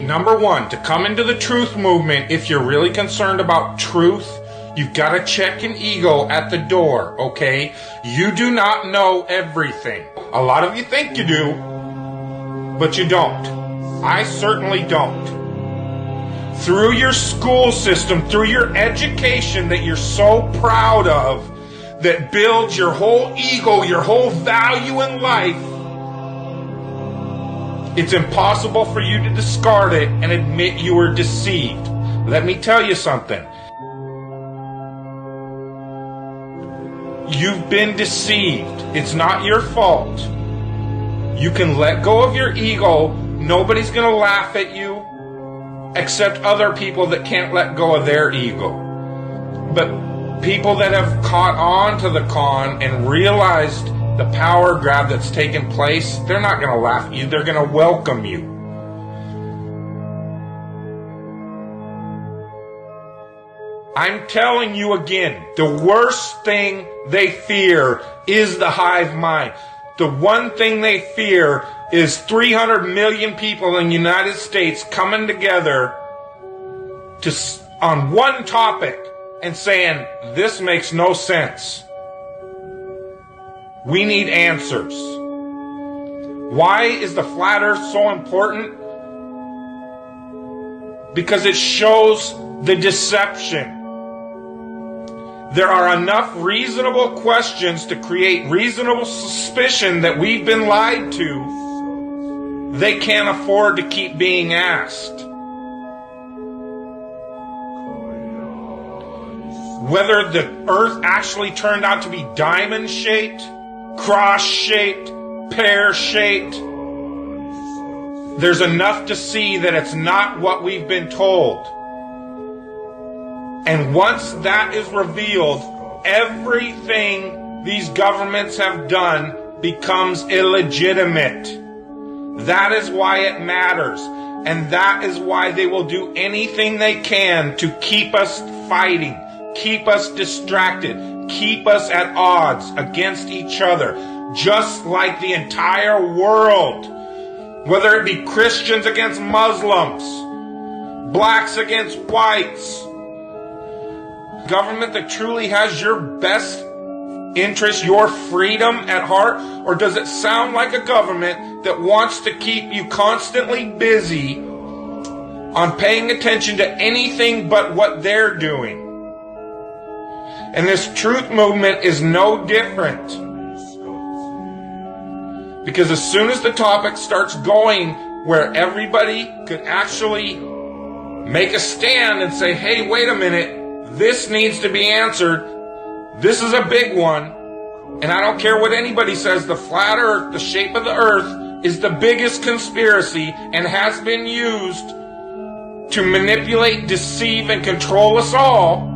Number one, to come into the truth movement, if you're really concerned about truth, you've got to check an ego at the door, okay? You do not know everything. A lot of you think you do, but you don't. I certainly don't. Through your school system, through your education that you're so proud of, that builds your whole ego, your whole value in life, it's impossible for you to discard it and admit you were deceived. Let me tell you something. You've been deceived. It's not your fault. You can let go of your ego. Nobody's going to laugh at you except other people that can't let go of their ego. But people that have caught on to the con and realized the power grab that's taken place, they're not going to laugh at you. They're going to welcome you. I'm telling you again, the worst thing they fear is the hive mind. The one thing they fear is 300 million people in the United States coming together on one topic and saying, this makes no sense. We need answers. Why is the flat earth so important? Because it shows the deception. There are enough reasonable questions to create reasonable suspicion that we've been lied to. They can't afford to keep being asked. Whether the earth actually turned out to be diamond-shaped, cross-shaped, pear-shaped, there's enough to see that it's not what we've been told. And once that is revealed, everything these governments have done becomes illegitimate. That is why it matters. And that is why they will do anything they can to keep us fighting, keep us distracted, keep us at odds against each other, just like the entire world. Whether it be Christians against Muslims, blacks against whites, government that truly has your best interest, your freedom at heart? Or does it sound like a government that wants to keep you constantly busy on paying attention to anything but what they're doing? And this truth movement is no different. Because as soon as the topic starts going where everybody could actually make a stand and say, hey, wait a minute, this needs to be answered. This is a big one. And I don't care what anybody says, the flat earth, the shape of the earth, is the biggest conspiracy and has been used to manipulate, deceive, and control us all.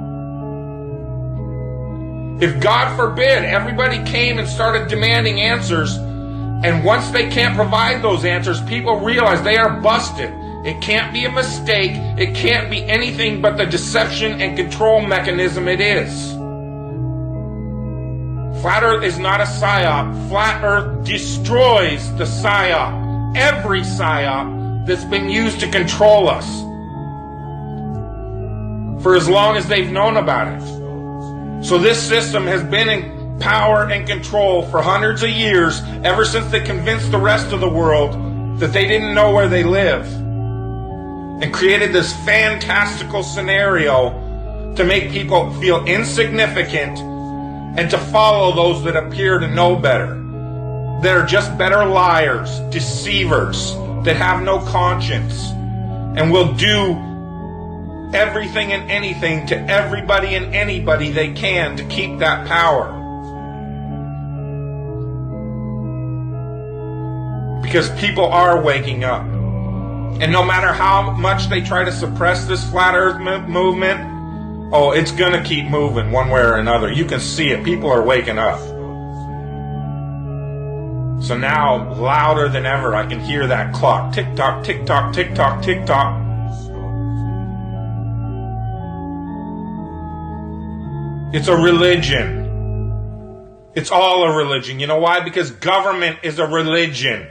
If, God forbid, everybody came and started demanding answers, and once they can't provide those answers, people realize they are busted. It can't be a mistake. It can't be anything but the deception and control mechanism it is. Flat Earth is not a psyop. Flat Earth destroys the psyop. Every psyop that's been used to control us for as long as they've known about it. So this system has been in power and control for hundreds of years, ever since they convinced the rest of the world that they didn't know where they live, and created this fantastical scenario to make people feel insignificant and to follow those that appear to know better, that are just better liars, deceivers, that have no conscience, and will do everything and anything to everybody and anybody they can to keep that power. Because people are waking up. And no matter how much they try to suppress this flat earth movement, oh, it's going to keep moving one way or another. You can see it. People are waking up. So now, louder than ever, I can hear that clock. Tick-tock, tick-tock, tick-tock, tick-tock. It's a religion. It's all a religion. You know why? Because government is a religion.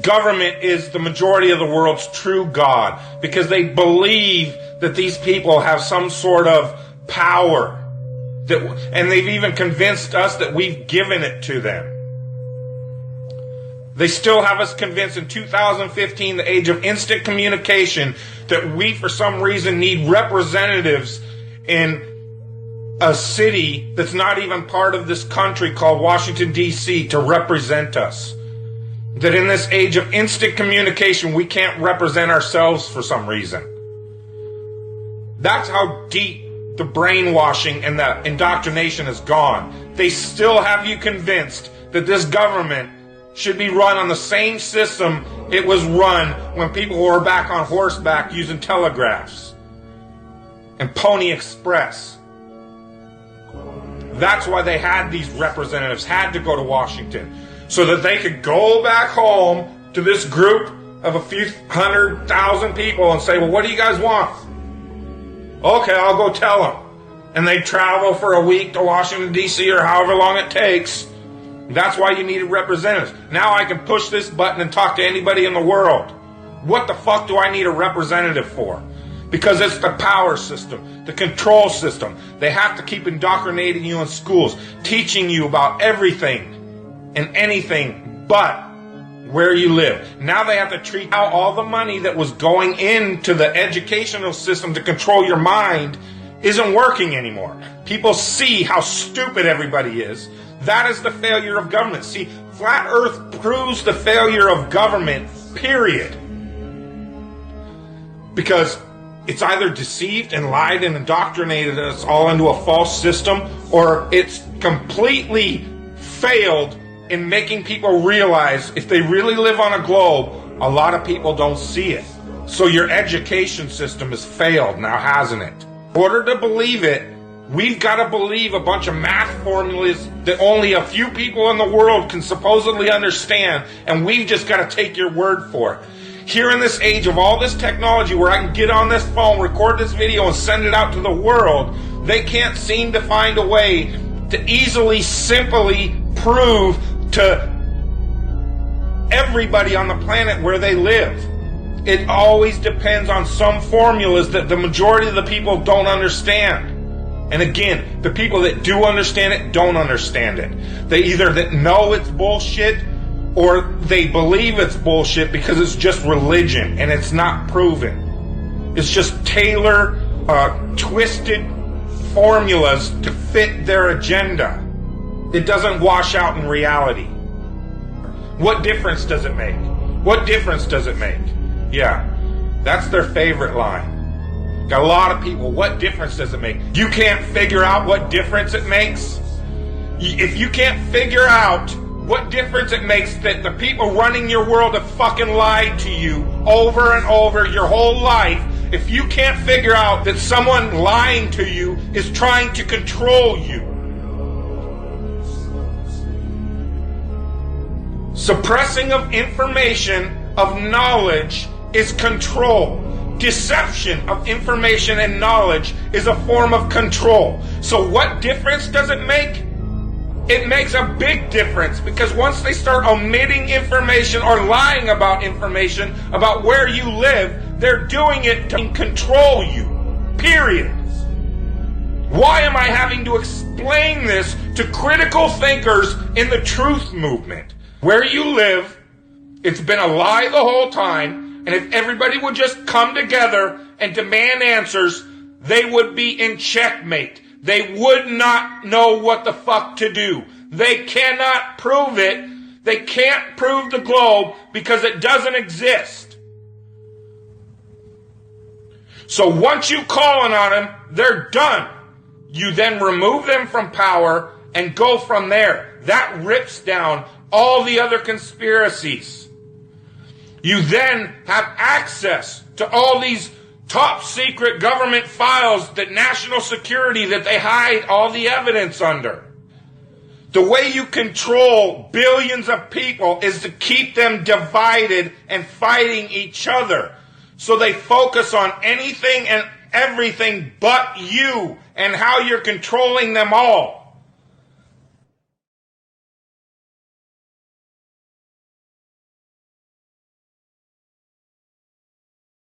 government is the majority of the world's true God, because they believe that these people have some sort of power, and they've even convinced us that we've given it to them. They still have us convinced in 2015, the age of instant communication, that we for some reason need representatives in a city that's not even part of this country called Washington, D.C. to represent us. That in this age of instant communication, we can't represent ourselves for some reason. That's how deep the brainwashing and the indoctrination has gone. They still have you convinced that this government should be run on the same system it was run when people were back on horseback using telegraphs and Pony Express. That's why they had these representatives, had to go to Washington, so that they could go back home to this group of a few 100,000 people and say, well, what do you guys want? Okay, I'll go tell them. And they travel for a week to Washington, D.C. or however long it takes. That's why you needed representatives. Now I can push this button and talk to anybody in the world. What the fuck do I need a representative for? Because it's the power system, the control system. They have to keep indoctrinating you in schools, teaching you about everything and anything but where you live. Now they have to treat out all the money that was going into the educational system to control your mind isn't working anymore. People see how stupid everybody is. That is the failure of government. See, Flat Earth proves the failure of government, period. Because it's either deceived and lied and indoctrinated us all into a false system, or it's completely failed in making people realize if they really live on a globe, a lot of people don't see it. So your education system has failed now, hasn't it? In order to believe it, we've got to believe a bunch of math formulas that only a few people in the world can supposedly understand, and we've just got to take your word for it. Here in this age of all this technology where I can get on this phone, record this video, and send it out to the world, they can't seem to find a way to easily, simply prove to everybody on the planet where they live. It always depends on some formulas that the majority of the people don't understand. And again, the people that do understand it don't understand it. They either that know it's bullshit or they believe it's bullshit because it's just religion and it's not proven. It's just twisted formulas to fit their agenda. It doesn't wash out in reality. What difference does it make? What difference does it make? Yeah, that's their favorite line. Got a lot of people, what difference does it make? You can't figure out what difference it makes? If you can't figure out what difference it makes that the people running your world have fucking lied to you over and over your whole life, if you can't figure out that someone lying to you is trying to control you, suppressing of information, of knowledge, is control. Deception of information and knowledge is a form of control. So what difference does it make? It makes a big difference, because once they start omitting information or lying about information about where you live, they're doing it to control you. Period. Why am I having to explain this to critical thinkers in the truth movement? Where you live, it's been a lie the whole time. And if everybody would just come together and demand answers, they would be in checkmate. They would not know what the fuck to do. They cannot prove it. They can't prove the globe because it doesn't exist. So once you call on them, they're done. You then remove them from power and go from there. That rips down all the other conspiracies. You then have access to all these top secret government files, that national security that they hide all the evidence under. The way you control billions of people is to keep them divided and fighting each other. So they focus on anything and everything but you and how you're controlling them all.